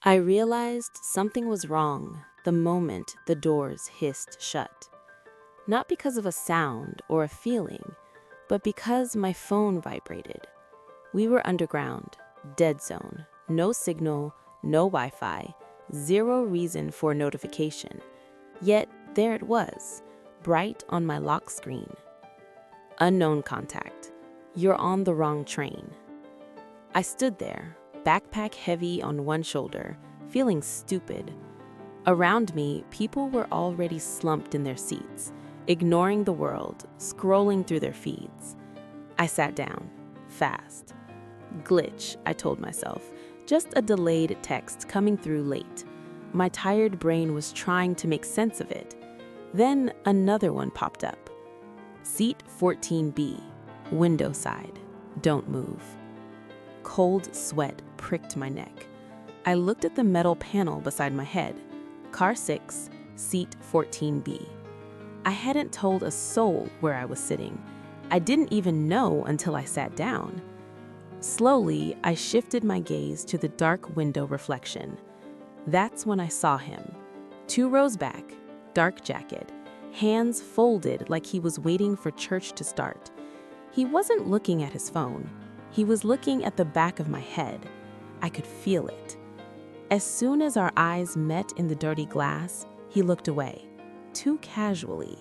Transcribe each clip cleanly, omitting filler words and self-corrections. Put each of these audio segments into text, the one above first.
I realized something was wrong the moment the doors hissed shut. Not because of a sound or a feeling, but because my phone vibrated. We were underground, dead zone, no signal, no Wi-Fi, zero reason for notification. Yet there it was, bright on my lock screen. Unknown contact. You're on the wrong train. I stood there, backpack heavy on one shoulder, feeling stupid. Around me, people were already slumped in their seats, ignoring the world, scrolling through their feeds. I sat down, fast. Glitch, I told myself, just a delayed text coming through late. My tired brain was trying to make sense of it. Then another one popped up. Seat 14B, window side, don't move. Cold sweat pricked my neck. I looked at the metal panel beside my head. Car 6, seat 14B. I hadn't told a soul where I was sitting. I didn't even know until I sat down. Slowly, I shifted my gaze to the dark window reflection. That's when I saw him. 2 rows back, dark jacket, hands folded like he was waiting for church to start. He wasn't looking at his phone. He was looking at the back of my head. I could feel it. As soon as our eyes met in the dirty glass, he looked away, too casually.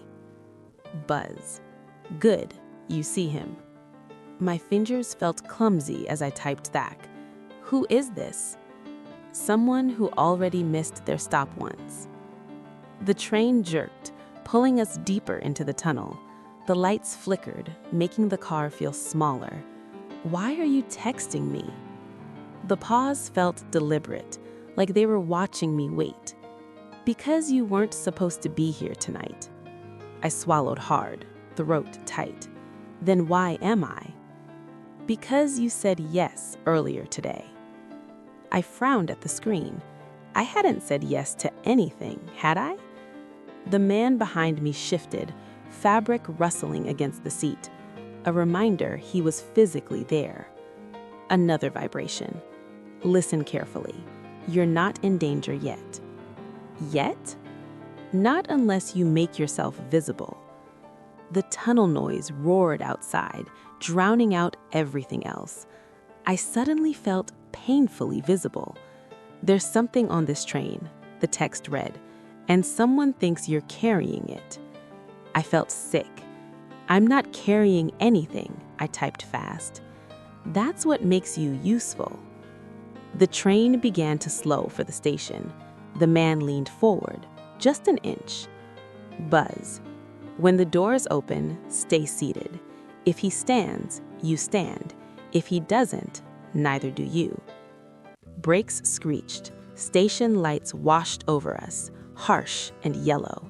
Buzz. Good, you see him. My fingers felt clumsy as I typed back. Who is this? Someone who already missed their stop once. The train jerked, pulling us deeper into the tunnel. The lights flickered, making the car feel smaller. Why are you texting me? The pause felt deliberate, like they were watching me wait. Because you weren't supposed to be here tonight. I swallowed hard, throat tight. Then why am I? Because you said yes earlier today. I frowned at the screen. I hadn't said yes to anything, had I? The man behind me shifted, fabric rustling against the seat. A reminder he was physically there. Another vibration. Listen carefully. You're not in danger yet. Yet? Not unless you make yourself visible. The tunnel noise roared outside, drowning out everything else. I suddenly felt painfully visible. There's something on this train, the text read, and someone thinks you're carrying it. I felt sick. I'm not carrying anything, I typed fast. That's what makes you useful. The train began to slow for the station. The man leaned forward, just an inch. Buzz. When the doors open, stay seated. If he stands, you stand. If he doesn't, neither do you. Brakes screeched. Station lights washed over us, harsh and yellow.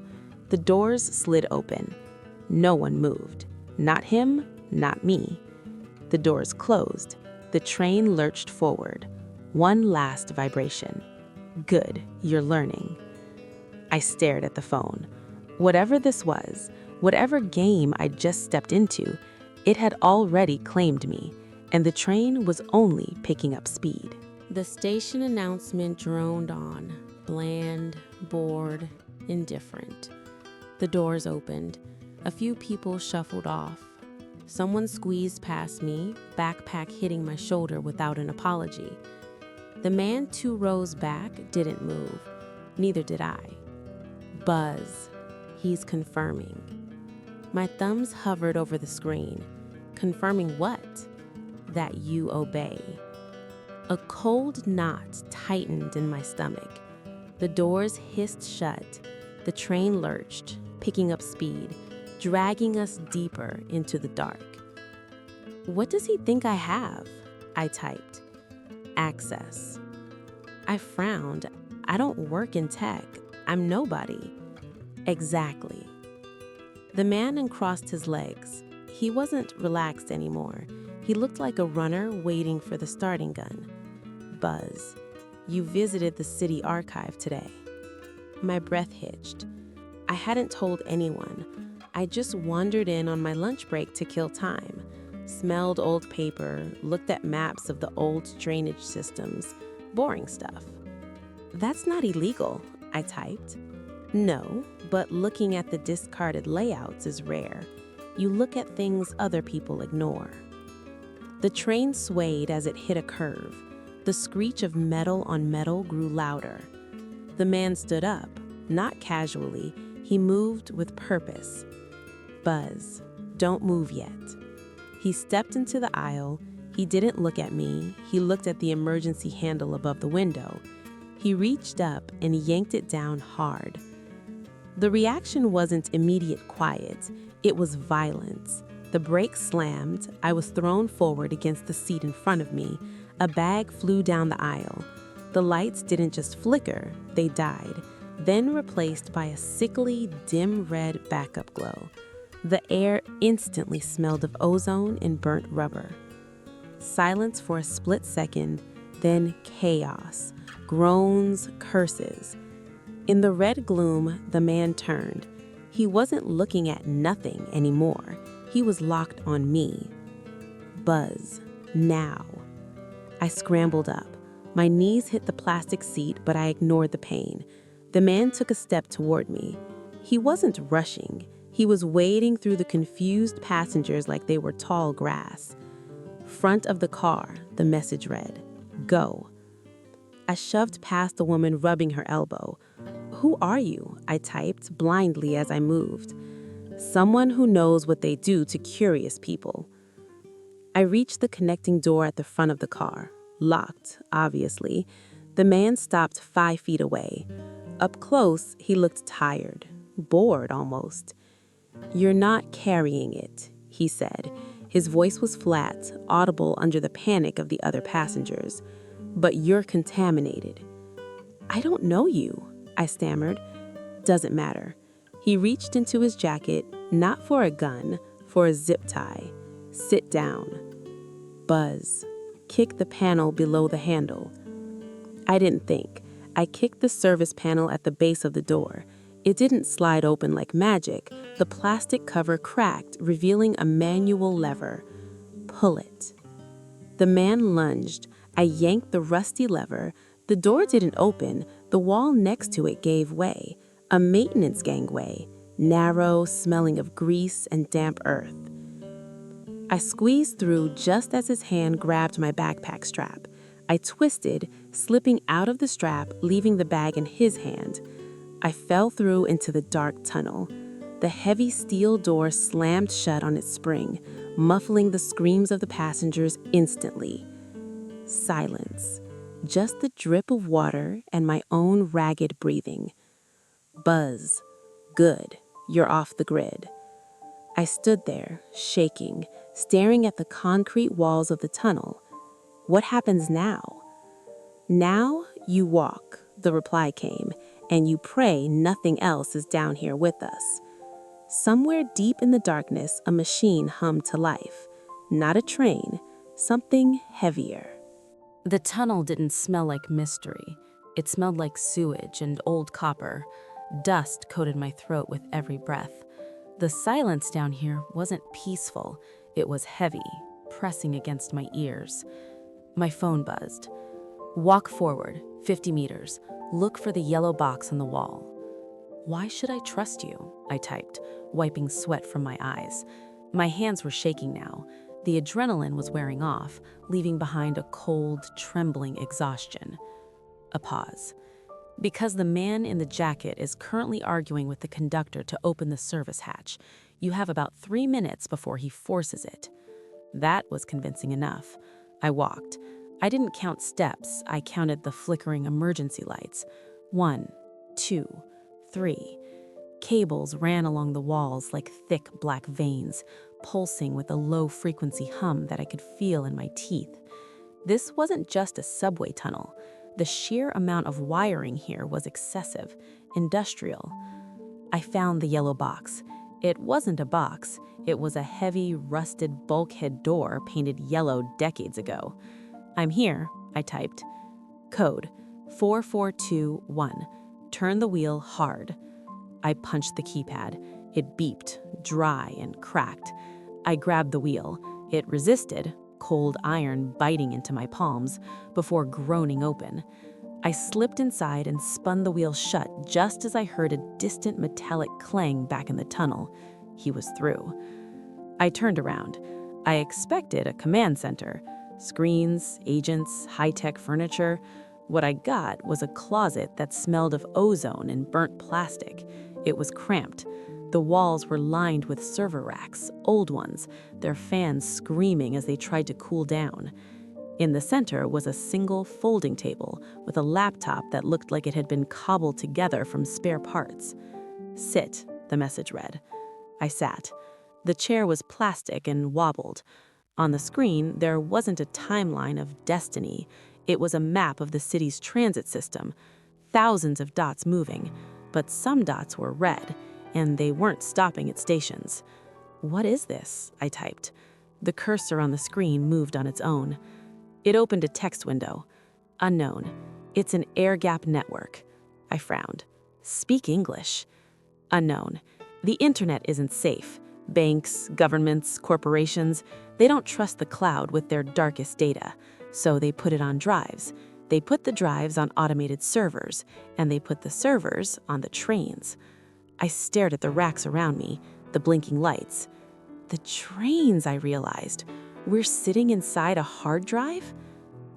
The doors slid open. No one moved. Not him, not me. The doors closed. The train lurched forward. One last vibration. Good, you're learning. I stared at the phone. Whatever this was, whatever game I'd just stepped into, it had already claimed me, and the train was only picking up speed. The station announcement droned on, bland, bored, indifferent. The doors opened. A few people shuffled off. Someone squeezed past me, backpack hitting my shoulder without an apology. The man 2 rows back didn't move. Neither did I. Buzz. He's confirming. My thumbs hovered over the screen. Confirming what? That you obey. A cold knot tightened in my stomach. The doors hissed shut. The train lurched, picking up speed, dragging us deeper into the dark. What does he think I have? I typed. Access. I frowned. I don't work in tech. I'm nobody. Exactly. The man uncrossed his legs. He wasn't relaxed anymore. He looked like a runner waiting for the starting gun. Buzz, you visited the city archive today. My breath hitched. I hadn't told anyone. I just wandered in on my lunch break to kill time. Smelled old paper, looked at maps of the old drainage systems. Boring stuff. That's not illegal, I typed. No, but looking at the discarded layouts is rare. You look at things other people ignore. The train swayed as it hit a curve. The screech of metal on metal grew louder. The man stood up, not casually. He moved with purpose. Buzz, don't move yet. He stepped into the aisle. He didn't look at me. He looked at the emergency handle above the window. He reached up and yanked it down hard. The reaction wasn't immediate quiet. It was violence. The brake slammed. I was thrown forward against the seat in front of me. A bag flew down the aisle. The lights didn't just flicker, they died, then replaced by a sickly, dim red backup glow. The air instantly smelled of ozone and burnt rubber. Silence for a split second, then chaos, groans, curses. In the red gloom, the man turned. He wasn't looking at nothing anymore. He was locked on me. Buzz, now. I scrambled up. My knees hit the plastic seat, but I ignored the pain. The man took a step toward me. He wasn't rushing. He was wading through the confused passengers like they were tall grass. Front of the car, the message read, "Go." I shoved past the woman rubbing her elbow. "Who are you?" I typed blindly as I moved. "Someone who knows what they do to curious people." I reached the connecting door at the front of the car. Locked, obviously. The man stopped 5 feet away. Up close, he looked tired, bored almost. "You're not carrying it," he said. His voice was flat, audible under the panic of the other passengers. "But you're contaminated." "I don't know you," I stammered. "Doesn't matter." He reached into his jacket, not for a gun, for a zip tie. "Sit down." Buzz. Kick the panel below the handle. I didn't think. I kicked the service panel at the base of the door. It didn't slide open like magic. The plastic cover cracked, revealing a manual lever. "Pull it." The man lunged. I yanked the rusty lever. The door didn't open. The wall next to it gave way. A maintenance gangway, narrow, smelling of grease and damp earth. I squeezed through just as his hand grabbed my backpack strap. I twisted, slipping out of the strap, leaving the bag in his hand. I fell through into the dark tunnel. The heavy steel door slammed shut on its spring, muffling the screams of the passengers instantly. Silence. Just the drip of water and my own ragged breathing. Buzz. Good. You're off the grid. I stood there, shaking, staring at the concrete walls of the tunnel. What happens now? "Now you walk," the reply came, "and you pray nothing else is down here with us." Somewhere deep in the darkness, a machine hummed to life. Not a train, something heavier. The tunnel didn't smell like mystery. It smelled like sewage and old copper. Dust coated my throat with every breath. The silence down here wasn't peaceful. It was heavy, pressing against my ears. My phone buzzed. "Walk forward, 50 meters. Look for the yellow box on the wall." "Why should I trust you?" I typed, wiping sweat from my eyes. My hands were shaking now. The adrenaline was wearing off, leaving behind a cold, trembling exhaustion. A pause. "Because the man in the jacket is currently arguing with the conductor to open the service hatch. You have about 3 minutes before he forces it." That was convincing enough. I walked. I didn't count steps. I counted the flickering emergency lights. 1, 2, 3. Cables ran along the walls like thick black veins, pulsing with a low-frequency hum that I could feel in my teeth. This wasn't just a subway tunnel. The sheer amount of wiring here was excessive, industrial. I found the yellow box. It wasn't a box. It was a heavy, rusted bulkhead door painted yellow decades ago. "I'm here," I typed. Code 4421. Turn the wheel hard. I punched the keypad. It beeped, dry and cracked. I grabbed the wheel. It resisted, cold iron biting into my palms, before groaning open. I slipped inside and spun the wheel shut just as I heard a distant metallic clang back in the tunnel. He was through. I turned around. I expected a command center. Screens, agents, high-tech furniture. What I got was a closet that smelled of ozone and burnt plastic. It was cramped. The walls were lined with server racks, old ones, their fans screaming as they tried to cool down. In the center was a single folding table with a laptop that looked like it had been cobbled together from spare parts. "Sit," the message read. I sat. The chair was plastic and wobbled. On the screen, there wasn't a timeline of destiny. It was a map of the city's transit system, thousands of dots moving, but some dots were red, and they weren't stopping at stations. "What is this?" I typed. The cursor on the screen moved on its own. It opened a text window. "Unknown. It's an air gap network." I frowned. "Speak English." "Unknown. The internet isn't safe. Banks, governments, corporations, they don't trust the cloud with their darkest data, so they put it on drives. They put the drives on automated servers, and they put the servers on the trains." I stared at the racks around me, the blinking lights. "The trains," I realized. "We're sitting inside a hard drive?"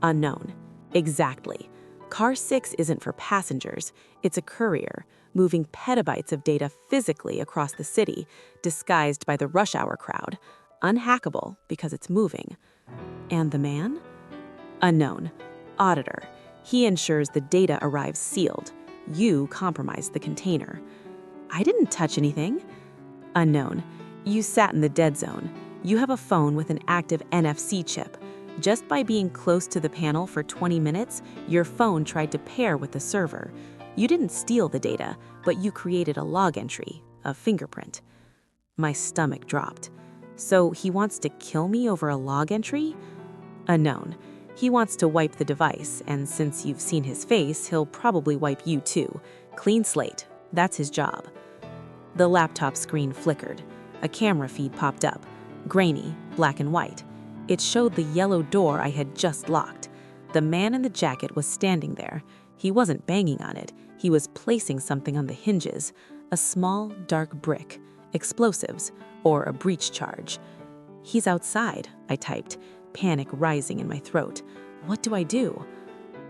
"Unknown." "Exactly. Car 6 isn't for passengers. It's a courier, moving petabytes of data physically across the city, disguised by the rush hour crowd. Unhackable because it's moving." "And the man?" "Unknown. Auditor. He ensures the data arrives sealed. You compromised the container." "I didn't touch anything." "Unknown. You sat in the dead zone. You have a phone with an active NFC chip. Just by being close to the panel for 20 minutes, your phone tried to pair with the server. You didn't steal the data, but you created a log entry, a fingerprint." My stomach dropped. "So he wants to kill me over a log entry?" "Unknown. He wants to wipe the device, and since you've seen his face, he'll probably wipe you too. Clean slate. That's his job." The laptop screen flickered. A camera feed popped up. Grainy, black and white. It showed the yellow door I had just locked. The man in the jacket was standing there. He wasn't banging on it. He was placing something on the hinges. A small, dark brick. Explosives. Or a breach charge. "He's outside," I typed, panic rising in my throat. "What do I do?"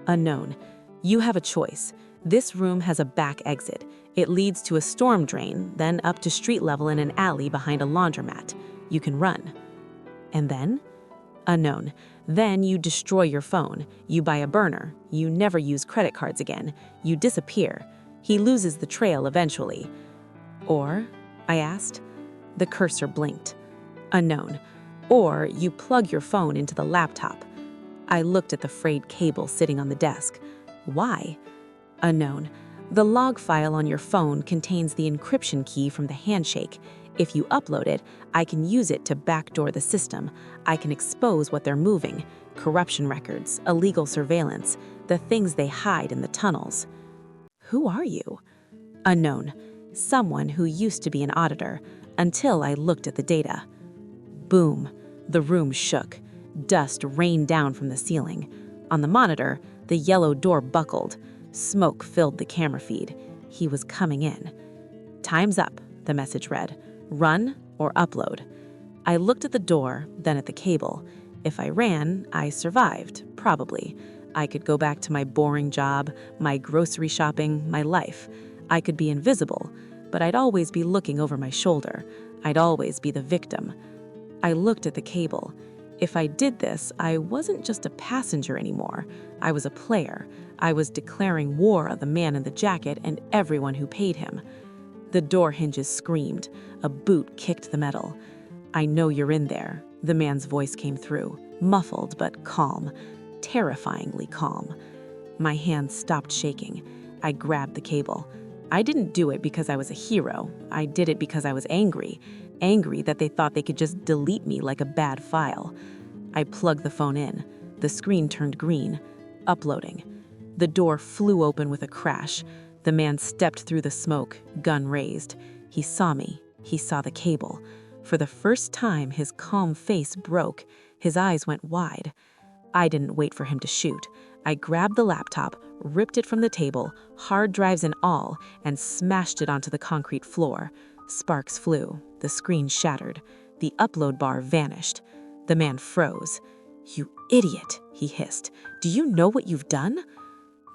"Unknown. You have a choice. This room has a back exit. It leads to a storm drain, then up to street level in an alley behind a laundromat. You can run." "And then?" "Unknown. Then you destroy your phone. You buy a burner. You never use credit cards again. You disappear. He loses the trail eventually." "Or?" I asked. The cursor blinked. "Unknown. Or you plug your phone into the laptop." I looked at the frayed cable sitting on the desk. "Why?" "Unknown. The log file on your phone contains the encryption key from the handshake. If you upload it, I can use it to backdoor the system. I can expose what they're moving, corruption records, illegal surveillance, the things they hide in the tunnels." "Who are you?" "Unknown. Someone who used to be an auditor, until I looked at the data." Boom. The room shook. Dust rained down from the ceiling. On the monitor, the yellow door buckled. Smoke filled the camera feed. He was coming in. "Time's up," the message read. "Run or upload." I looked at the door, then at the cable. If I ran, I survived, probably. I could go back to my boring job, my grocery shopping, my life. I could be invisible, but I'd always be looking over my shoulder. I'd always be the victim. I looked at the cable. If I did this, I wasn't just a passenger anymore. I was a player. I was declaring war on the man in the jacket and everyone who paid him. The door hinges screamed. A boot kicked the metal. "I know you're in there," the man's voice came through, muffled but calm, terrifyingly calm. My hands stopped shaking. I grabbed the cable. I didn't do it because I was a hero. I did it because I was angry. Angry that they thought they could just delete me like a bad file. I plugged the phone in. The screen turned green. Uploading. The door flew open with a crash. The man stepped through the smoke, gun raised. He saw me. He saw the cable. For the first time, his calm face broke. His eyes went wide. I didn't wait for him to shoot. I grabbed the laptop, ripped it from the table, hard drives and all, and smashed it onto the concrete floor. Sparks flew. The screen shattered. The upload bar vanished. The man froze. "You idiot," he hissed. "Do you know what you've done?"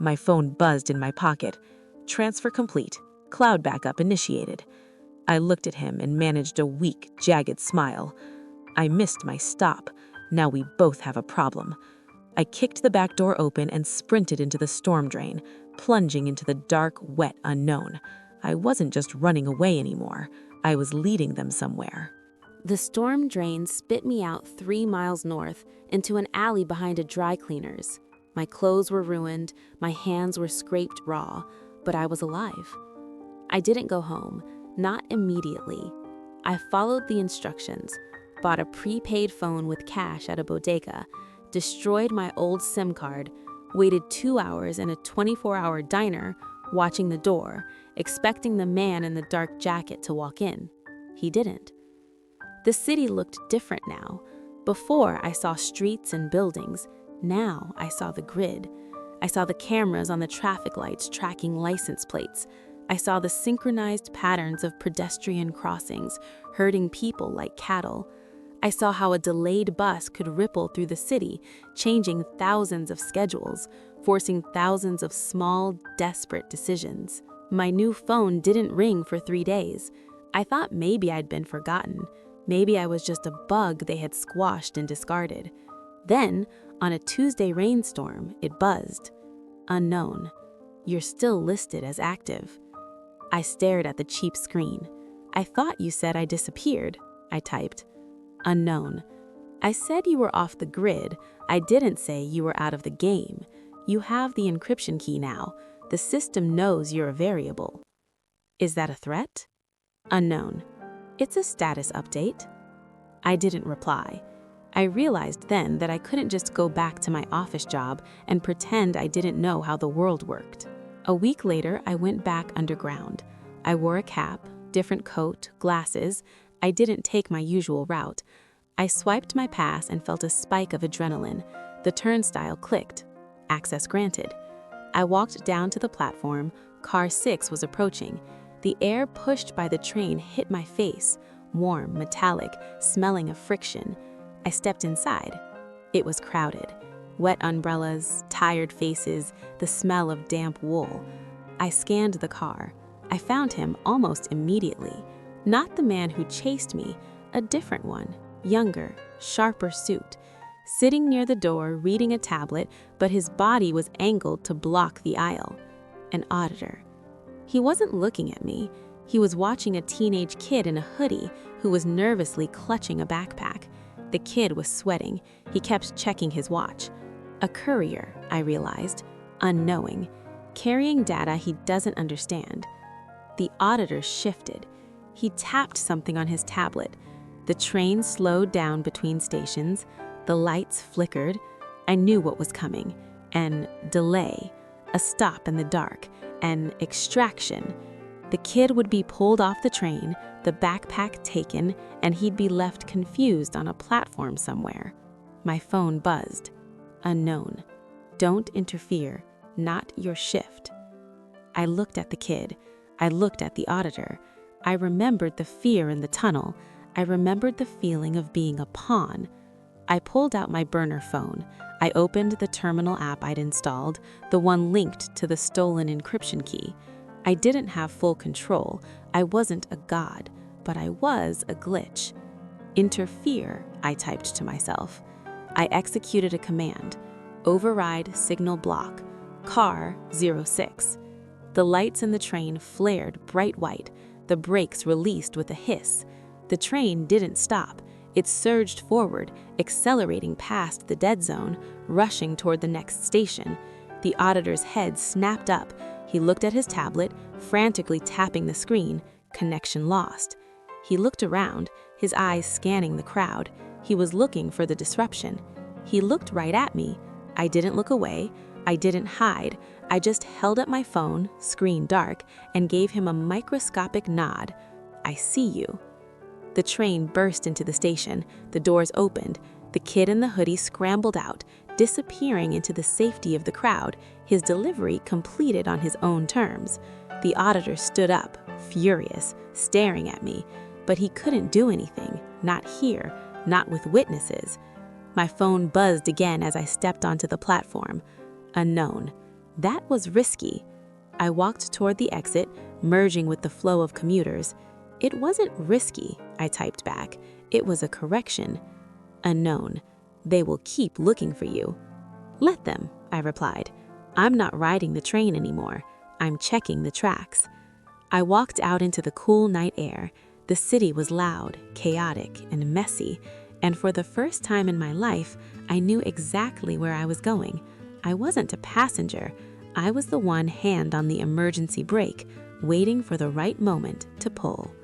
My phone buzzed in my pocket. Transfer complete. Cloud backup initiated. I looked at him and managed a weak, jagged smile. I missed my stop. Now we both have a problem. I kicked the back door open and sprinted into the storm drain, plunging into the dark, wet unknown. I wasn't just running away anymore. I was leading them somewhere. The storm drain spit me out 3 miles north into an alley behind a dry cleaner's. My clothes were ruined, my hands were scraped raw, but I was alive. I didn't go home, not immediately. I followed the instructions, bought a prepaid phone with cash at a bodega, destroyed my old SIM card, waited 2 hours in a 24-hour diner, watching the door, expecting the man in the dark jacket to walk in. He didn't. The city looked different now. Before, I saw streets and buildings. Now, I saw the grid. I saw the cameras on the traffic lights tracking license plates. I saw the synchronized patterns of pedestrian crossings, herding people like cattle. I saw how a delayed bus could ripple through the city, changing thousands of schedules, forcing thousands of small, desperate decisions. My new phone didn't ring for 3 days. I thought maybe I'd been forgotten. Maybe I was just a bug they had squashed and discarded. Then, on a Tuesday rainstorm, it buzzed. Unknown. You're still listed as active. I stared at the cheap screen. I thought you said I disappeared, I typed. Unknown. I said you were off the grid. I didn't say you were out of the game. You have the encryption key now. The system knows you're a variable. Is that a threat? Unknown. It's a status update. I didn't reply. I realized then that I couldn't just go back to my office job and pretend I didn't know how the world worked. A week later, I went back underground. I wore a cap, different coat, glasses. I didn't take my usual route. I swiped my pass and felt a spike of adrenaline. The turnstile clicked. Access granted. I walked down to the platform. Car 6 was approaching. The air pushed by the train hit my face, warm, metallic, smelling of friction. I stepped inside. It was crowded. Wet umbrellas, tired faces, the smell of damp wool. I scanned the car. I found him almost immediately. Not the man who chased me, a different one, younger, sharper suit, sitting near the door reading a tablet, but his body was angled to block the aisle. An auditor. He wasn't looking at me. He was watching a teenage kid in a hoodie who was nervously clutching a backpack. The kid was sweating. He kept checking his watch. A courier, I realized, unknowing, carrying data he doesn't understand. The auditor shifted. He tapped something on his tablet. The train slowed down between stations. The lights flickered. I knew what was coming. An delay, a stop in the dark, an extraction. The kid would be pulled off the train, the backpack taken, and he'd be left confused on a platform somewhere. My phone buzzed. Unknown. Don't interfere. Not your shift. I looked at the kid. I looked at the auditor. I remembered the fear in the tunnel. I remembered the feeling of being a pawn. I pulled out my burner phone. I opened the terminal app I'd installed, the one linked to the stolen encryption key. I didn't have full control. I wasn't a god, but I was a glitch. Interfere, I typed to myself. I executed a command. Override signal block. Car 06. The lights in the train flared bright white. The brakes released with a hiss. The train didn't stop. It surged forward, accelerating past the dead zone, rushing toward the next station. The auditor's head snapped up. He looked at his tablet, frantically tapping the screen. Connection lost. He looked around, his eyes scanning the crowd. He was looking for the disruption. He looked right at me. I didn't look away. I didn't hide. I just held up my phone, screen dark, and gave him a microscopic nod. I see you. The train burst into the station. The doors opened. The kid in the hoodie scrambled out, disappearing into the safety of the crowd, his delivery completed on his own terms. The auditor stood up, furious, staring at me, but he couldn't do anything, not here, not with witnesses. My phone buzzed again as I stepped onto the platform. Unknown. That was risky. I walked toward the exit, merging with the flow of commuters. It wasn't risky, I typed back. It was a correction. Unknown. They will keep looking for you. Let them, I replied. I'm not riding the train anymore. I'm checking the tracks. I walked out into the cool night air. The city was loud, chaotic, and messy, and for the first time in my life, I knew exactly where I was going. I wasn't a passenger. I was the one hand on the emergency brake, waiting for the right moment to pull.